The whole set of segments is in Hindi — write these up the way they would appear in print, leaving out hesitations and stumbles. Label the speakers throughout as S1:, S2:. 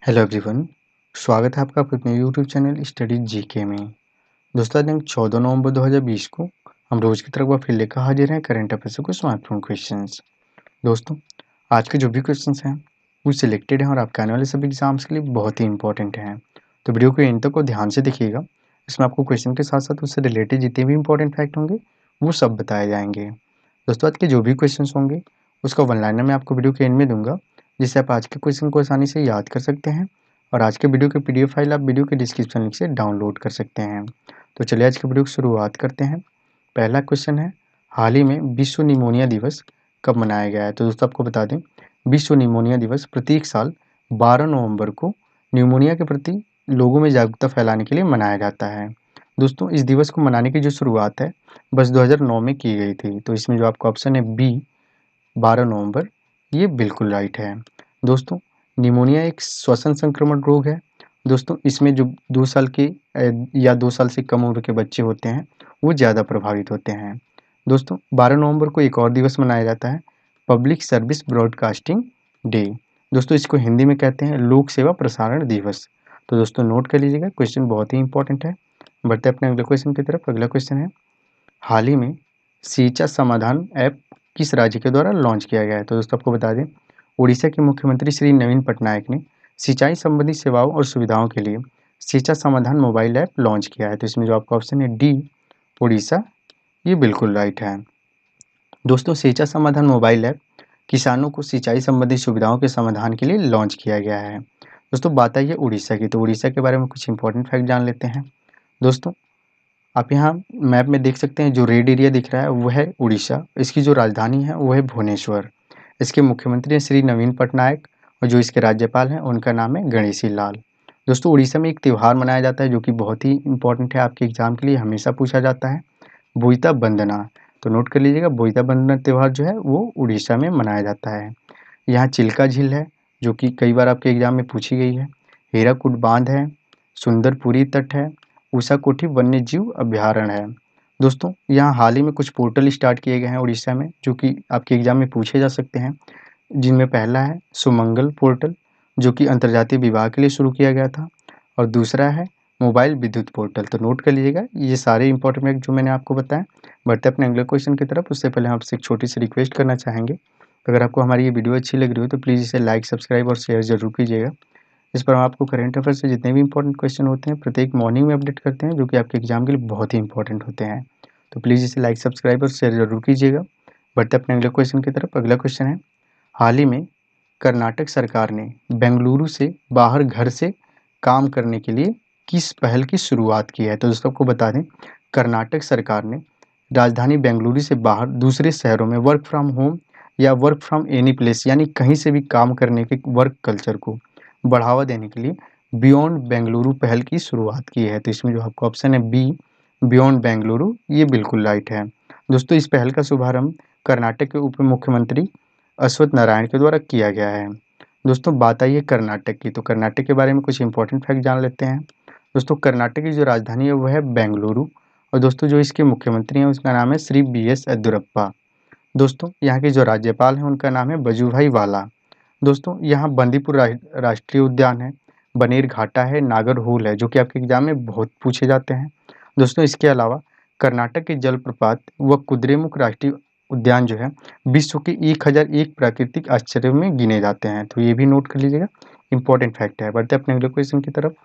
S1: Hello everyone. स्वागत है आपका अपने यूट्यूब चैनल स्टडी जीके में। दोस्तों, आज दिनांक 14 नवंबर 2020 को हम रोज की तरह फिर लेकर हाजिर हैं करंट अफेयर्स से कुछ महत्वपूर्ण क्वेश्चंस। दोस्तों, आज के जो भी क्वेश्चंस हैं वो सिलेक्टेड हैं और आपके आने वाले सभी एग्जाम्स के लिए बहुत ही इंपॉर्टेंट हैं। तो वीडियो को एंड तक को ध्यान से देखिएगा। इसमें आपको क्वेश्चन के साथ साथ उससे रिलेटेड जितने भी इंपॉर्टेंट फैक्ट होंगे वो सब बताए जाएंगे। दोस्तों, आज के जो भी क्वेश्चन होंगे उसका वन लाइनर मैं आपको वीडियो के एंड में दूंगा, जिससे आप आज के क्वेश्चन को आसानी से याद कर सकते हैं और आज के वीडियो की पीडीएफ फाइल आप वीडियो के डिस्क्रिप्शन लिंक से डाउनलोड कर सकते हैं। तो चलिए आज के वीडियो की शुरुआत करते हैं। पहला क्वेश्चन है, हाल ही में विश्व निमोनिया दिवस कब मनाया गया है? तो दोस्तों, आपको बता दें, विश्व निमोनिया दिवस प्रत्येक साल 12 नवंबर को न्यूमोनिया के प्रति लोगों में जागरूकता फैलाने के लिए मनाया जाता है। दोस्तों, इस दिवस को मनाने की जो शुरुआत है बस 2009 में की गई थी। तो इसमें जो आपका ऑप्शन है बी 12 नवंबर, ये बिल्कुल राइट है। दोस्तों, निमोनिया एक श्वसन संक्रमण रोग है। दोस्तों, इसमें जो 2 साल के या 2 साल से कम उम्र के बच्चे होते हैं वो ज़्यादा प्रभावित होते हैं। दोस्तों, 12 नवंबर को एक और दिवस मनाया जाता है, पब्लिक सर्विस ब्रॉडकास्टिंग डे। दोस्तों, इसको हिंदी में कहते हैं लोक सेवा प्रसारण दिवस। तो दोस्तों, नोट कर लीजिएगा, क्वेश्चन बहुत ही इंपॉर्टेंट है। बढ़ते हैं अपने अगले क्वेश्चन की तरफ। अगला क्वेश्चन है, हाल ही में सिंचा समाधान ऐप किस राज्य के द्वारा लॉन्च किया गया है? तो दोस्तों, आपको बता दें, उड़ीसा के मुख्यमंत्री श्री नवीन पटनायक ने सिंचाई संबंधी सेवाओं और सुविधाओं के लिए सिंचा समाधान मोबाइल ऐप लॉन्च किया है। तो इसमें जो आपका ऑप्शन है डी उड़ीसा, ये बिल्कुल राइट है। दोस्तों, सिंचा समाधान मोबाइल ऐप किसानों को सिंचाई संबंधी सुविधाओं के समाधान के लिए लॉन्च किया गया है। दोस्तों, बात आई है उड़ीसा की, तो उड़ीसा के बारे में कुछ इंपॉर्टेंट फैक्ट जान लेते हैं। दोस्तों, आप यहाँ मैप में देख सकते हैं, जो रेड एरिया दिख रहा है वो है उड़ीसा। इसकी जो राजधानी है वो है भुवनेश्वर। इसके मुख्यमंत्री हैं श्री नवीन पटनायक और जो इसके राज्यपाल हैं उनका नाम है गणेशी लाल। दोस्तों, उड़ीसा में एक त्यौहार मनाया जाता है जो कि बहुत ही इंपॉर्टेंट है, आपके एग्जाम के लिए हमेशा पूछा जाता है, बोईता बंदना। तो नोट कर लीजिएगा, बोईता बंदना त्यौहार जो है वो उड़ीसा में मनाया जाता है। यहाँ चिल्का झील है जो कि कई बार आपके एग्जाम में पूछी गई है, हीराकुड बांध है, सुंदरपुरी तट है, उषा कोठी वन्य जीव अभ्यारण्य है। दोस्तों, यहाँ हाल ही में कुछ पोर्टल स्टार्ट किए गए हैं उड़ीसा में जो कि आपके एग्जाम में पूछे जा सकते हैं, जिनमें पहला है सुमंगल पोर्टल जो कि अंतर्जातीय विवाह के लिए शुरू किया गया था, और दूसरा है मोबाइल विद्युत पोर्टल। तो नोट कर लीजिएगा, ये सारे इंपॉर्टेंट फैक्ट जो मैंने आपको बताया। बढ़ते अपने अगले क्वेश्चन की तरफ, उससे पहले हम आपसे एक छोटी सी रिक्वेस्ट करना चाहेंगे। अगर आपको हमारी ये वीडियो अच्छी लग रही हो तो प्लीज़ इसे लाइक, सब्सक्राइब और शेयर जरूर कीजिएगा। इस पर हम आपको करंट अफेयर से जितने भी इंपॉर्टेंट क्वेश्चन होते हैं प्रत्येक मॉर्निंग में अपडेट करते हैं, जो कि आपके एग्जाम के लिए बहुत ही इंपॉर्टेंट होते हैं। तो प्लीज़ इसे लाइक, सब्सक्राइब और शेयर जरूर कीजिएगा। बढ़ते अपने अगले क्वेश्चन की तरफ। अगला क्वेश्चन है, हाल ही में कर्नाटक सरकार ने बेंगलुरु से बाहर घर से काम करने के लिए किस पहल की शुरुआत की है? तो दोस्तों, आपको बता दें, कर्नाटक सरकार ने राजधानी बेंगलुरु से बाहर दूसरे शहरों में वर्क फ्रॉम होम या वर्क फ्रॉम एनी प्लेस यानी कहीं से भी काम करने के वर्क कल्चर को बढ़ावा देने के लिए बियॉन्ड बेंगलुरु पहल की शुरुआत की है। तो इसमें जो आपका ऑप्शन है बी बियॉन्ड बेंगलुरु, ये बिल्कुल राइट है। दोस्तों, इस पहल का शुभारंभ कर्नाटक के उप मुख्यमंत्री अश्वत्थ नारायण के द्वारा किया गया है। दोस्तों, बात आई है कर्नाटक की, तो कर्नाटक के बारे में कुछ इंपॉर्टेंट फैक्ट जान लेते हैं। दोस्तों, कर्नाटक की जो राजधानी है वह है बेंगलुरु, और दोस्तों जो इसके मुख्यमंत्री हैं उसका नाम है श्री बी एस येदियुरप्पा। दोस्तों, यहाँ के जो राज्यपाल हैं उनका नाम है वजुभाई वाला। दोस्तों, यहाँ बंदीपुर राष्ट्रीय उद्यान है, बनेर घाटा है, नागरहोल है, जो कि आपके एग्जाम में बहुत पूछे जाते हैं। दोस्तों, इसके अलावा कर्नाटक के जलप्रपात व कुद्रेमुख राष्ट्रीय उद्यान जो है विश्व के 1001 प्राकृतिक आश्चर्यों में गिने जाते हैं। तो ये भी नोट कर लीजिएगा, इंपॉर्टेंट फैक्ट है। बढ़ते अपने अगले क्वेश्चन की तरफ।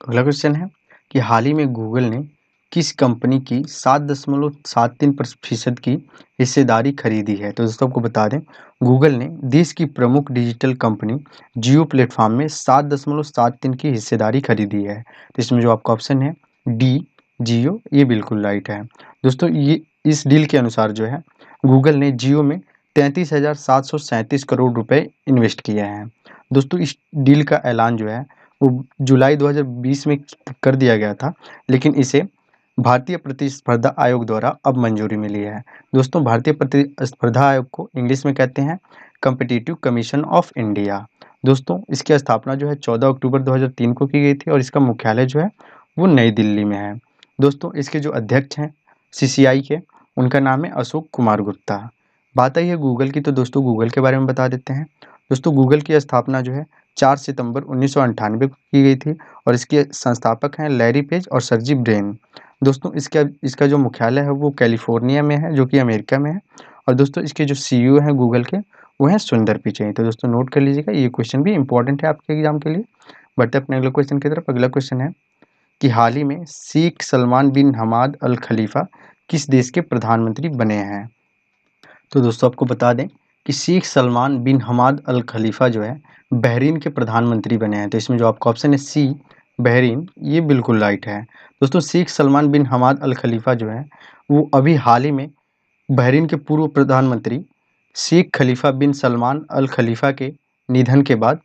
S1: अगला क्वेश्चन है कि हाल ही में गूगल ने किस कंपनी की 7.73% की हिस्सेदारी खरीदी है? तो दोस्तों, आपको बता दें, गूगल ने देश की प्रमुख डिजिटल कंपनी जियो प्लेटफॉर्म में 7.73 की हिस्सेदारी खरीदी है। तो इसमें जो आपका ऑप्शन है डी जियो, ये बिल्कुल राइट है। दोस्तों, ये इस डील के अनुसार जो है गूगल ने जियो में 33,737 करोड़ रुपए इन्वेस्ट किए हैं। दोस्तों, इस डील का ऐलान जो है वो जुलाई 2020 में कर दिया गया था, लेकिन इसे भारतीय प्रतिस्पर्धा आयोग द्वारा अब मंजूरी मिली है। दोस्तों, भारतीय प्रतिस्पर्धा आयोग को इंग्लिश में कहते हैं कॉम्पिटिटिव कमीशन ऑफ इंडिया। दोस्तों, इसकी स्थापना जो है 14 अक्टूबर 2003 को की गई थी और इसका मुख्यालय जो है वो नई दिल्ली में है। दोस्तों, इसके जो अध्यक्ष हैं सीसीआई के, उनका नाम है अशोक कुमार गुप्ता। बात आई है गूगल की, तो दोस्तों गूगल के बारे में बता देते हैं। दोस्तों गूगल की स्थापना जो है 4 सितंबर 1998 को की गई थी और इसके संस्थापक हैं लैरी पेज और सर्जी ब्रेन। दोस्तों इसका इसका जो मुख्यालय है वो कैलिफोर्निया में है, जो कि अमेरिका में है। और दोस्तों इसके जो सीईओ हैं गूगल के, वो हैं सुंदर पिचई। तो दोस्तों नोट कर लीजिएगा, ये क्वेश्चन भी इंपॉर्टेंट है आपके एग्जाम के लिए। बढ़ते अपने अगले क्वेश्चन की तरफ। अगला क्वेश्चन है कि हाल ही में शेख सलमान बिन हमाद अल खलीफा किस देश के प्रधानमंत्री बने हैं। तो दोस्तों आपको बता दें कि शेख सलमान बिन हमाद अल खलीफा जो है बहरीन के प्रधानमंत्री बने हैं। तो इसमें जो आपका ऑप्शन है सी, बहरीन, ये बिल्कुल राइट है। दोस्तों शेख सलमान बिन हमाद अल खलीफा जो है वो अभी हाल ही में बहरीन के पूर्व प्रधानमंत्री शेख खलीफा बिन सलमान अल खलीफा के निधन के बाद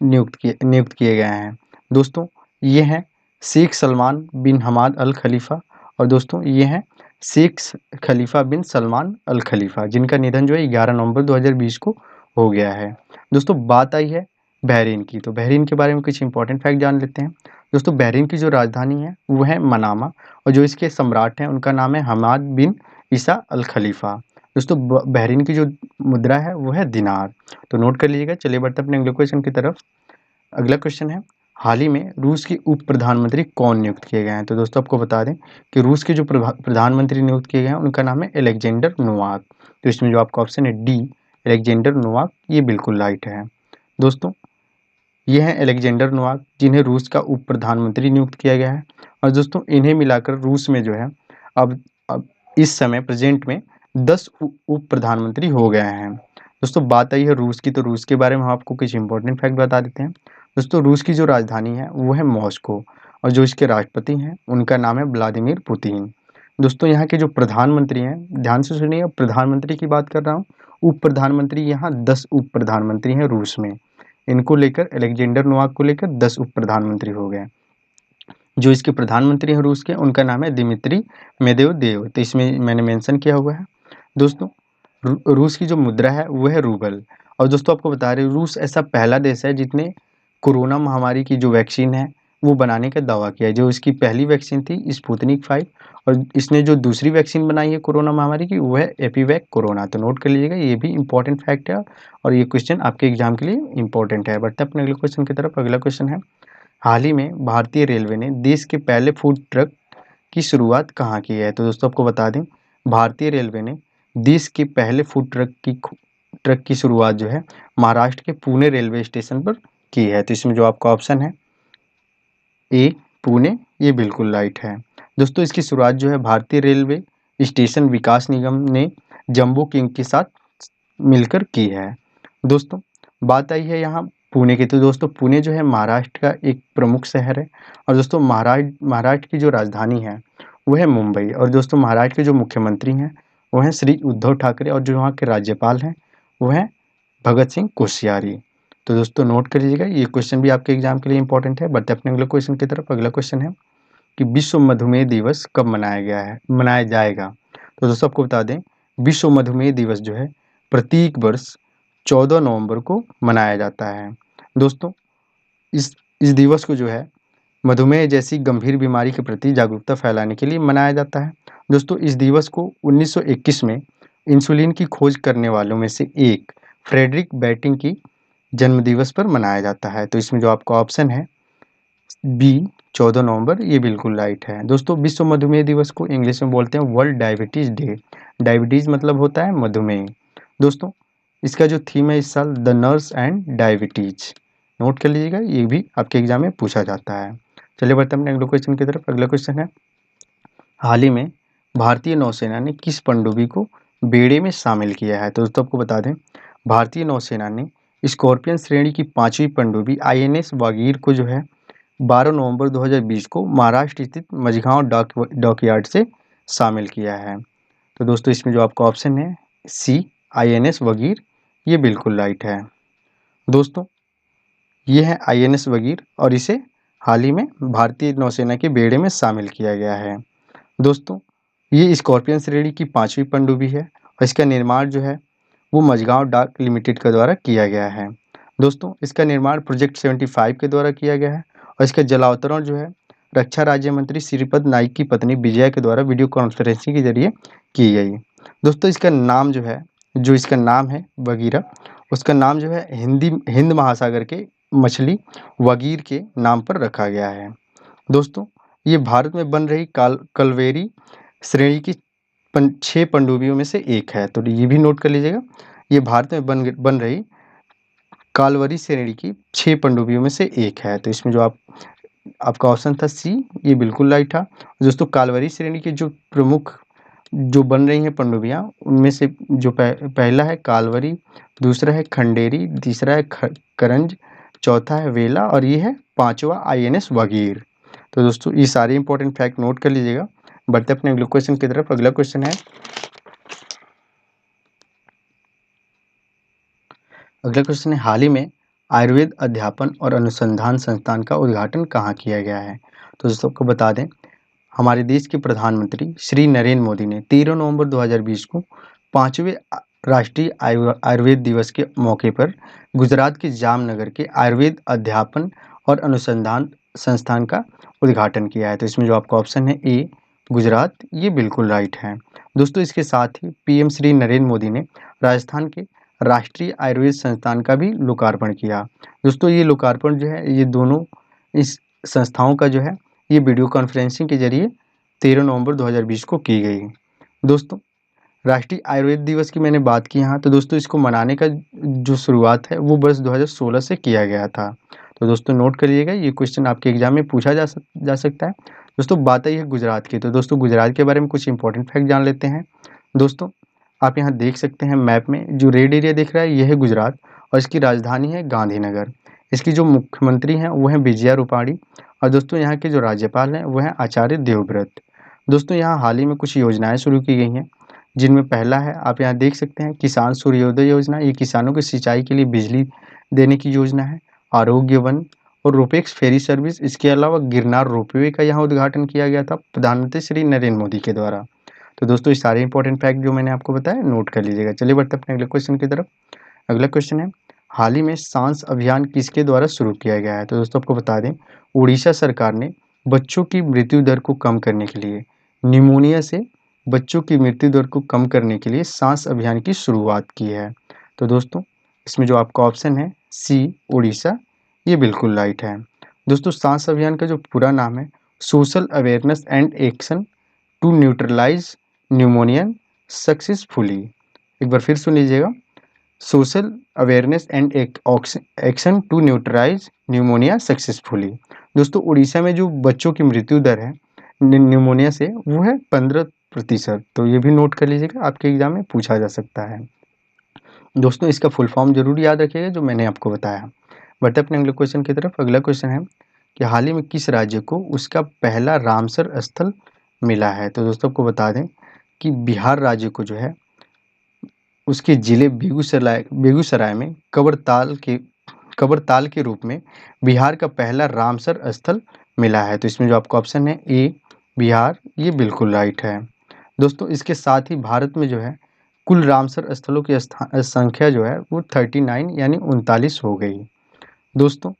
S1: नियुक्त किए गए हैं। दोस्तों ये हैं शेख सलमान बिन हमाद अल खलीफा, और दोस्तों ये हैं शेख खलीफा बिन सलमान अल खलीफा, जिनका निधन जो है 11 नवंबर 2020 को हो गया है। दोस्तों बात आई है बहरीन की, तो बहरीन के बारे में कुछ इंपॉर्टेंट फैक्ट जान लेते हैं। दोस्तों बहरीन की जो राजधानी है वो है मनामा, और जो इसके सम्राट हैं उनका नाम है हमाद बिन ईसा अल खलीफा। दोस्तों बहरीन की जो मुद्रा है वो है दिनार। तो नोट कर लीजिएगा। चलिए बढ़ते अपने अगले क्वेश्चन की तरफ। अगला क्वेश्चन है, हाल ही में रूस के उप प्रधानमंत्री कौन नियुक्त किए गए हैं। तो दोस्तों आपको बता दें कि रूस के जो प्रधानमंत्री नियुक्त किए गए हैं उनका नाम है एलेक्जेंडर नोवाक। तो इसमें जो आपका ऑप्शन है डी, एलेक्जेंडर नोवाक, ये बिल्कुल राइट है। दोस्तों ये हैं एलेक्जेंडर नोवाक, जिन्हें रूस का उप प्रधानमंत्री नियुक्त किया गया है। और दोस्तों इन्हें मिलाकर रूस में जो है अब इस समय प्रेजेंट में 10 उप प्रधानमंत्री हो गए हैं। दोस्तों बात आई है रूस की, तो रूस के बारे में हम आपको कुछ इंपॉर्टेंट फैक्ट बता देते हैं। दोस्तों रूस की जो राजधानी है वो है मॉस्को, और जो इसके राष्ट्रपति हैं उनका नाम है व्लादिमीर पुतिन। दोस्तों यहाँ के जो प्रधानमंत्री हैं, ध्यान से सुनिए, प्रधानमंत्री की बात कर रहा हूँ। उप प्रधानमंत्री यहाँ 10 उप प्रधानमंत्री हैं रूस में। इनको लेकर, अलेक्जेंडर नोवाक को लेकर 10 उप प्रधानमंत्री हो गए। जो इसके प्रधानमंत्री हैं रूस के, उनका नाम है दिमित्री मेदवेदेव। तो इसमें मैंने मेंशन किया हुआ है। दोस्तों रूस की जो मुद्रा है वो है रूबल। और दोस्तों आपको बता रहे, रूस ऐसा पहला देश है जिसने कोरोना महामारी की जो वैक्सीन है वो बनाने का दावा किया है। जो इसकी पहली वैक्सीन थी स्पुतनिक 5, और इसने जो दूसरी वैक्सीन बनाई है कोरोना महामारी की वो है एपीवैक कोरोना। तो नोट कर लीजिएगा, ये भी इंपॉर्टेंट फैक्ट है और ये क्वेश्चन आपके एग्जाम के लिए इंपॉर्टेंट है। बढ़ते अपने अगले क्वेश्चन की तरफ। अगला क्वेश्चन है, हाल ही में भारतीय रेलवे ने देश के पहले फूड ट्रक की शुरुआत कहाँ की है। तो दोस्तों आपको बता दें, भारतीय रेलवे ने देश के पहले फूड ट्रक की शुरुआत जो है महाराष्ट्र के पुणे रेलवे स्टेशन पर की है। तो इसमें जो आपका ऑप्शन है ए, पुणे, ये बिल्कुल राइट है। दोस्तों इसकी शुरुआत जो है भारतीय रेलवे स्टेशन विकास निगम ने जम्बो किंग के साथ मिलकर की है। दोस्तों बात आई है यहाँ पुणे की, तो दोस्तों पुणे जो है महाराष्ट्र का एक प्रमुख शहर है। और दोस्तों महाराष्ट्र की जो राजधानी है वो है मुंबई। और दोस्तों महाराष्ट्र के जो मुख्यमंत्री हैं वो हैं श्री उद्धव ठाकरे, और जो वहाँ के राज्यपाल हैं वो हैं भगत सिंह कोश्यारी। तो दोस्तों नोट कर लीजिएगा, ये क्वेश्चन भी आपके एग्जाम के लिए इंपॉर्टेंट है। बढ़ते अपने अगले क्वेश्चन की तरफ। अगला क्वेश्चन है कि विश्व मधुमेह दिवस कब मनाया जाएगा। तो दोस्तों आपको बता दें, विश्व मधुमेह दिवस जो है प्रत्येक वर्ष 14 नवंबर को मनाया जाता है। दोस्तों इस दिवस को जो है मधुमेह जैसी गंभीर बीमारी के प्रति जागरूकता फैलाने के लिए मनाया जाता है। दोस्तों इस दिवस को 1921 में इंसुलिन की खोज करने वालों में से एक फ्रेडरिक बैटिंग की जन्म दिवस पर मनाया जाता है। तो इसमें जो आपका ऑप्शन है बी, 14 नवंबर, ये बिल्कुल राइट है। दोस्तों विश्व मधुमेह दिवस को इंग्लिश में बोलते हैं वर्ल्ड डायबिटीज डे। डायबिटीज मतलब होता है मधुमेह। दोस्तों इसका जो थीम है इस साल the nurse and diabetes. Note कर लीजिएगा, ये भी आपके एग्जाम में पूछा जाता है। चलिए बढ़ते हैं अगले क्वेश्चन की तरफ। अगला क्वेश्चन है, हाल ही में भारतीय नौसेना ने किस पनडुब्बी को बेड़े में शामिल किया है। तो दोस्तों आपको बता दें, भारतीय नौसेना ने स्कॉर्पियन श्रेणी की 5वीं पनडुब्बी INS वागीर को जो है 12 नवंबर 2020 को महाराष्ट्र स्थित मझगांव डॉकयार्ड से शामिल किया है। तो दोस्तों इसमें जो आपका ऑप्शन है सी, INS वगीर, ये बिल्कुल राइट है। दोस्तों ये है INS वगीर, और इसे हाल ही में भारतीय नौसेना के बेड़े में शामिल किया गया है। दोस्तों ये स्कॉर्पियन श्रेणी की 5वीं पनडुब्बी है, और इसका निर्माण जो है वो मझगांव डाक लिमिटेड के द्वारा किया गया है। दोस्तों इसका निर्माण प्रोजेक्ट 75 के द्वारा किया गया है, और इसका जलावतरण जो है रक्षा राज्य मंत्री श्रीपद नाइक की पत्नी विजया के द्वारा वीडियो कॉन्फ्रेंसिंग के जरिए की गई। दोस्तों इसका नाम है बगीरा, उसका नाम जो है हिंद महासागर के मछली वगीर के नाम पर रखा गया है। दोस्तों, ये भारत में बन रही कल्वेरी श्रेणी की 6 पनडुब्बियों में से एक है, तो ये भी नोट कर लीजिएगा। ये भारत में बन रही कालवरी श्रेणी की 6 पनडुब्बियों में से एक है, तो इसमें जो आपका ऑप्शन था सी, ये बिल्कुल राइट था। दोस्तों, कालवरी श्रेणी की जो प्रमुख जो बन रही हैं पनडुब्बियाँ, उनमें से जो पहला है कालवरी, दूसरा है खंडेरी, तीसरा है करंज, चौथा है वेला और ये है 5वां INS वगीर। तो दोस्तों, ये सारे इंपॉर्टेंट फैक्ट नोट कर लीजिएगा। बढ़ते अपने अगले क्वेश्चन की तरफ। अगला क्वेश्चन है, हाल ही में आयुर्वेद अध्यापन और अनुसंधान संस्थान का उद्घाटन कहाँ किया गया है? तो दोस्तों, आपको बता दें, हमारे देश के प्रधानमंत्री श्री नरेंद्र मोदी ने 13 नवंबर 2020 को 5वें राष्ट्रीय आयुर्वेद दिवस के मौके पर गुजरात के जामनगर के आयुर्वेद अध्यापन और अनुसंधान संस्थान का उद्घाटन किया है। तो इसमें जो आपका ऑप्शन है ए, गुजरात, ये बिल्कुल राइट है। दोस्तों, इसके साथ ही PM श्री नरेंद्र मोदी ने राजस्थान के राष्ट्रीय आयुर्वेद संस्थान का भी लोकार्पण किया। दोस्तों, ये लोकार्पण जो है, ये दोनों इस संस्थाओं का जो है, ये वीडियो कॉन्फ्रेंसिंग के जरिए 13 नवंबर 2020 को की गई। दोस्तों, राष्ट्रीय आयुर्वेद दिवस की मैंने बात की यहाँ, तो दोस्तों इसको मनाने का जो शुरुआत है वो वर्ष 2016 से किया गया था। तो दोस्तों नोट करिएगा, ये क्वेश्चन आपके एग्जाम में पूछा जा सकता है। दोस्तों, बात आई है गुजरात की, तो दोस्तों गुजरात के बारे में कुछ इंपॉर्टेंट फैक्ट जान लेते हैं। दोस्तों, आप यहाँ देख सकते हैं मैप में जो रेड एरिया दिख रहा है, यह है गुजरात और इसकी राजधानी है गांधीनगर। इसकी जो मुख्यमंत्री हैं वो हैं विजया रूपाणी और दोस्तों यहाँ के जो राज्यपाल हैं वो हैं आचार्य देवव्रत। दोस्तों, यहाँ हाल ही में कुछ योजनाएं शुरू की गई हैं, जिनमें पहला है, आप यहाँ देख सकते हैं, किसान सूर्योदय योजना। ये किसानों को सिंचाई के लिए बिजली देने की योजना है। आरोग्य वन और रोपेक्स फेरी सर्विस, इसके अलावा गिरनार रोपवे का यहाँ उद्घाटन किया गया था प्रधानमंत्री श्री नरेंद्र मोदी के द्वारा। तो दोस्तों, ये सारे इंपॉर्टेंट फैक्ट जो मैंने आपको बताया नोट कर लीजिएगा। चलिए बढ़ते अपने अगले क्वेश्चन की तरफ। अगला क्वेश्चन है, हाल ही में सांस अभियान किसके द्वारा शुरू किया गया है? तो दोस्तों, आपको बता दें, उड़ीसा सरकार ने बच्चों की मृत्यु दर को कम करने के लिए, निमोनिया से बच्चों की मृत्यु दर को कम करने के लिए सांस अभियान की शुरुआत की है। तो दोस्तों, इसमें जो आपका ऑप्शन है सी, उड़ीसा, ये बिल्कुल राइट है। दोस्तों, सांस अभियान का जो पूरा नाम है social awareness and action to neutralize pneumonia successfully. एक बार फिर सुन लीजिएगा, social awareness and action to neutralize pneumonia successfully. दोस्तों, उड़ीसा में जो बच्चों की मृत्यु दर है न्यूमोनिया से, वो है 15%। तो ये भी नोट कर लीजिएगा, आपके एग्जाम में पूछा जा सकता है। दोस्तों, इसका फुल फॉर्म जरूर याद रखिएगा जो मैंने आपको बताया। बढ़ते अपने अगले क्वेश्चन की तरफ। अगला क्वेश्चन है कि हाल ही में किस राज्य को उसका पहला रामसर स्थल मिला है? तो दोस्तों, आपको बता दें कि बिहार राज्य को जो है उसके जिले बेगूसराय में कब्रताल के रूप में बिहार का पहला रामसर स्थल मिला है। तो इसमें जो आपका ऑप्शन है ए, बिहार, ये बिल्कुल राइट है। दोस्तों, इसके साथ ही भारत में जो है कुल रामसर स्थलों की संख्या जो है वो 39 यानी 39 हो गई। दोस्तों,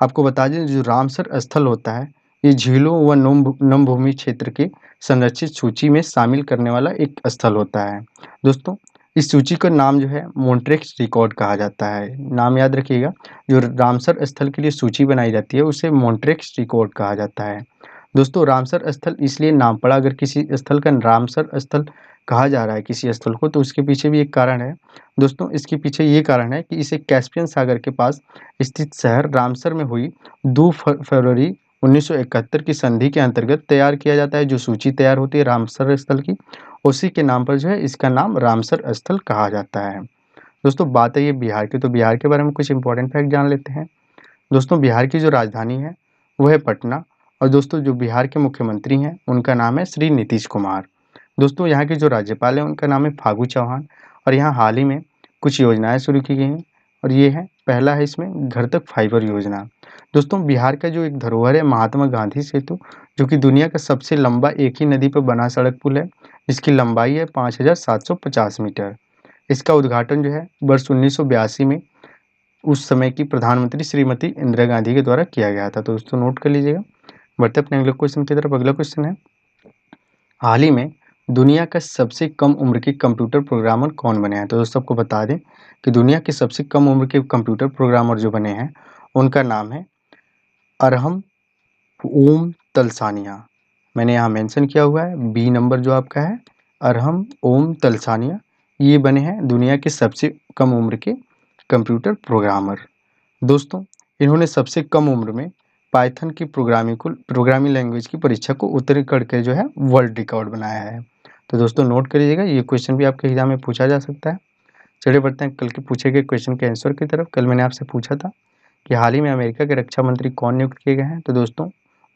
S1: आपको बता दें, जो रामसर स्थल होता है, ये झीलों व नमभूमि क्षेत्र के संरक्षित सूची में शामिल करने वाला एक स्थल होता है। दोस्तों, इस सूची का नाम जो है मॉन्ट्रेक्स रिकॉर्ड कहा जाता है। नाम याद रखिएगा, जो रामसर स्थल के लिए सूची बनाई जाती है उसे मॉन्ट्रेक्स रिकॉर्ड कहा जाता है। दोस्तों, रामसर स्थल इसलिए नाम पड़ा, अगर किसी स्थल का रामसर स्थल कहा जा रहा है किसी स्थल को, तो उसके पीछे भी एक कारण है। दोस्तों, इसके पीछे ये कारण है कि इसे कैस्पियन सागर के पास स्थित शहर रामसर में हुई 2 फरवरी 1971 की संधि के अंतर्गत तैयार किया जाता है। जो सूची तैयार होती है रामसर स्थल की, उसी के नाम पर जो है इसका नाम रामसर स्थल कहा जाता है। दोस्तों, बात है ये बिहार की, तो बिहार के बारे में कुछ इंपॉर्टेंट फैक्ट जान लेते हैं। दोस्तों, बिहार की जो राजधानी है वो है पटना और दोस्तों जो बिहार के मुख्यमंत्री हैं उनका नाम है श्री नीतीश कुमार। दोस्तों, यहाँ के जो राज्यपाल हैं उनका नाम है फागू चौहान और यहाँ हाल ही में कुछ योजनाएं शुरू की गई हैं और ये है, पहला है इसमें घर तक फाइबर योजना। दोस्तों, बिहार का जो एक धरोहर है महात्मा गांधी सेतु, जो कि दुनिया का सबसे लंबा एक ही नदी पर बना सड़क पुल है। इसकी लंबाई है 5750 मीटर। इसका उद्घाटन जो है वर्ष 1982 में उस समय की प्रधानमंत्री श्रीमती इंदिरा गांधी के द्वारा किया गया था। तो दोस्तों नोट कर लीजिएगा। बढ़ते अपने अगले क्वेश्चन की तरफ। अगला क्वेश्चन है, हाल ही में दुनिया का सबसे कम उम्र के कंप्यूटर प्रोग्रामर कौन बने हैं? तो दोस्तों आपको बता दें कि दुनिया के सबसे कम उम्र के कंप्यूटर प्रोग्रामर जो बने हैं, उनका नाम है अरहम ओम तलसानिया। मैंने यहाँ मेंशन किया हुआ है, बी नंबर जो आपका है, अरहम ओम तलसानिया। ये बने हैं दुनिया के सबसे कम उम्र के कंप्यूटर प्रोग्रामर। दोस्तों, इन्होंने सबसे कम उम्र में पाइथन की प्रोग्रामिंग लैंग्वेज की परीक्षा को उत्तीर्ण करके जो है वर्ल्ड रिकॉर्ड बनाया है। तो दोस्तों नोट करिएगा, ये क्वेश्चन भी आपके एग्जाम में पूछा जा सकता है। चलिए बढ़ते हैं कल के पूछे गए क्वेश्चन के आंसर की तरफ। कल मैंने आपसे पूछा था कि हाल ही में अमेरिका के रक्षा मंत्री कौन नियुक्त किए गए हैं? तो दोस्तों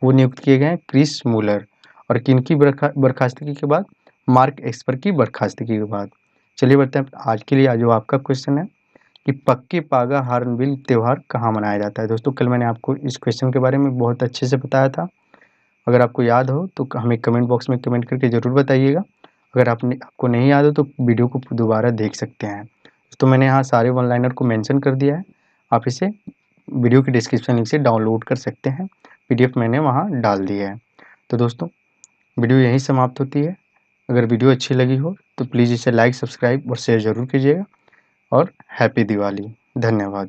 S1: वो नियुक्त किए गए हैं क्रिस मूलर। और किनकी बर्खास्तगी के बाद? मार्क एस्पर की बर्खास्तगी के बाद। चलिए बढ़ते हैं आज के लिए। आज जो आपका क्वेश्चन है कि पक्के पागा हार्नबिल त्यौहार कहाँ मनाया जाता है? दोस्तों कल मैंने आपको इस क्वेश्चन के बारे में बहुत अच्छे से बताया था। अगर आपको याद हो तो हमें कमेंट बॉक्स में कमेंट करके ज़रूर बताइएगा। अगर आपको नहीं याद हो तो वीडियो को दोबारा देख सकते हैं। तो मैंने यहाँ सारे वन लाइनर को मेंशन कर दिया है, आप इसे वीडियो के डिस्क्रिप्शन लिंक से डाउनलोड कर सकते हैं। पीडीएफ मैंने वहाँ डाल दी है। तो दोस्तों वीडियो यहीं समाप्त होती है। अगर वीडियो अच्छी लगी हो तो प्लीज़ इसे लाइक, सब्सक्राइब और शेयर ज़रूर कीजिएगा। और हैप्पी दिवाली। धन्यवाद।